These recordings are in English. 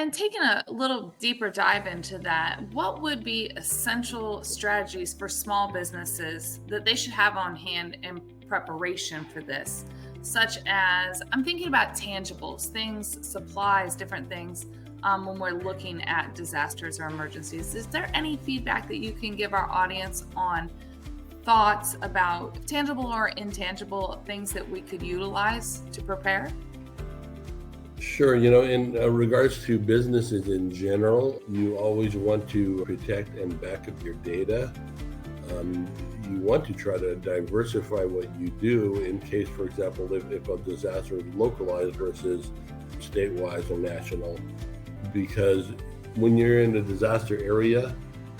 And taking a little deeper dive into that, what would be essential strategies for small businesses that they should have on hand in preparation for this? Such as, I'm thinking about tangibles, things, supplies, different things when we're looking at disasters or emergencies. Is there any feedback that you can give our audience on thoughts about tangible or intangible things that we could utilize to prepare? Sure. In regards to businesses in general, you always want to protect and back up your data. You want to try to diversify what you do in case, for example, if a disaster is localized versus statewide or national, because when you're in a disaster area,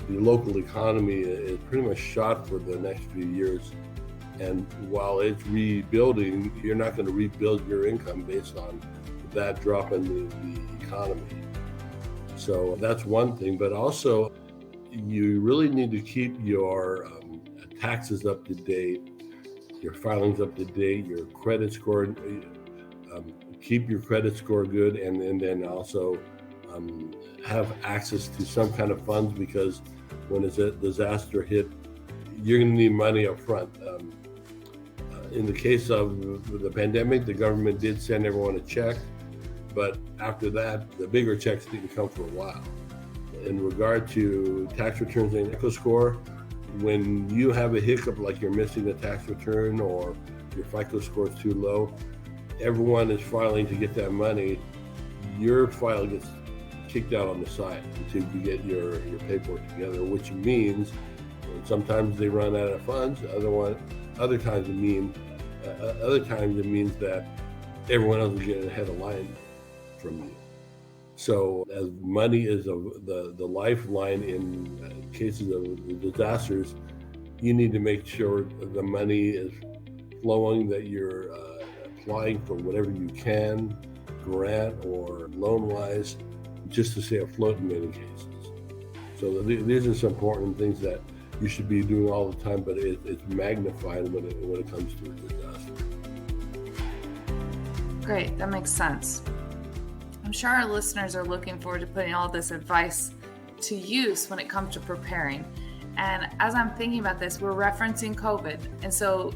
the local economy is pretty much shot for the next few years. And while it's rebuilding, you're not going to rebuild your income based on that drop in the economy. So that's one thing, but also you really need to keep your taxes up to date, your filings up to date, your credit score, keep your credit score good, and then also have access to some kind of funds, because when it's a disaster hit, you're going to need money up front. In the case of the pandemic, the government did send everyone a check, but after that, the bigger checks didn't come for a while. In regard to tax returns and FICO score, when you have a hiccup like you're missing a tax return or your FICO score is too low, everyone is filing to get that money. Your file gets kicked out on the side until you get your paperwork together, which means sometimes they run out of funds. Other times it means that everyone else is getting ahead of line from you. So as money is the lifeline in cases of disasters, you need to make sure the money is flowing, that you're applying for whatever you can, grant or loan-wise, just to stay afloat in many cases. So these are some important things that you should be doing all the time, but it's magnified when it comes to a disaster. Great, that makes sense. I'm sure our listeners are looking forward to putting all this advice to use when it comes to preparing. And as I'm thinking about this, we're referencing COVID. And so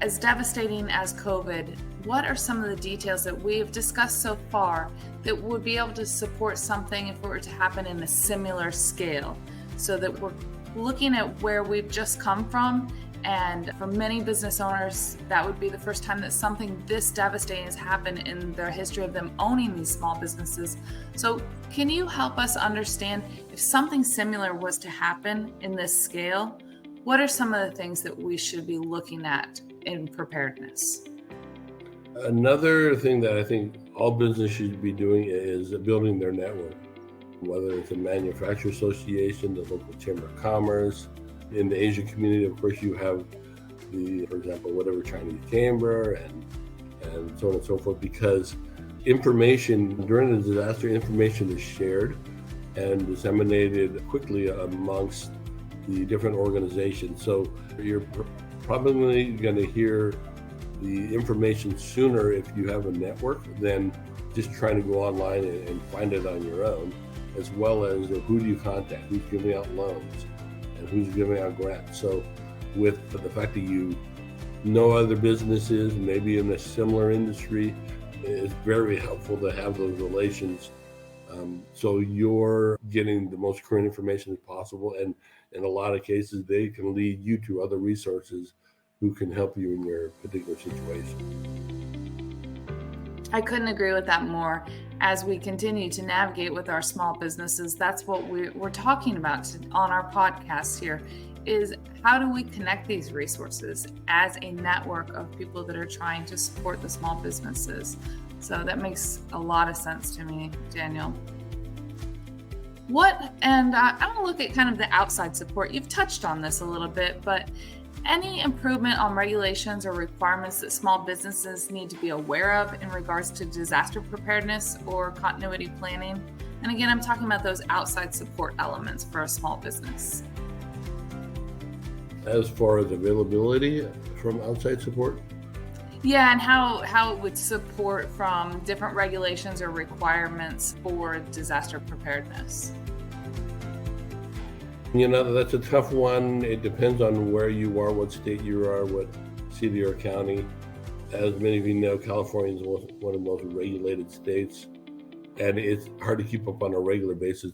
as devastating as COVID, what are some of the details that we've discussed so far that would be able to support something if it were to happen in a similar scale, so that we're looking at where we've just come from? And for many business owners, that would be the first time that something this devastating has happened in their history of them owning these small businesses. So can you help us understand, if something similar was to happen in this scale, what are some of the things that we should be looking at in preparedness? Another thing that I think all business should be doing is building their network, whether it's a manufacturer association, the local chamber of commerce. In the Asian community, of course, you have for example, whatever Chinese chamber and so on and so forth, because information during a disaster, information is shared and disseminated quickly amongst the different organizations. So you're probably going to hear the information sooner if you have a network than just trying to go online and find it on your own, as well as who do you contact, who's giving out loans, and who's giving out grants. So with the fact that you know other businesses, maybe in a similar industry, it's very helpful to have those relations. So you're getting the most current information as possible. And in a lot of cases, they can lead you to other resources who can help you in your particular situation. I couldn't agree with that more. As we continue to navigate with our small businesses, that's what we're talking about on our podcast here, is how do we connect these resources as a network of people that are trying to support the small businesses. So that makes a lot of sense to me, Daniel. I want to look at kind of the outside support. You've touched on this a little bit, but any improvement on regulations or requirements that small businesses need to be aware of in regards to disaster preparedness or continuity planning? And again, I'm talking about those outside support elements for a small business. As far as availability from outside support? Yeah, and how it would support from different regulations or requirements for disaster preparedness. That's a tough one. It depends on where you are, what state you are, what city or county. As many of you know, California is one of the most regulated states, and it's hard to keep up on a regular basis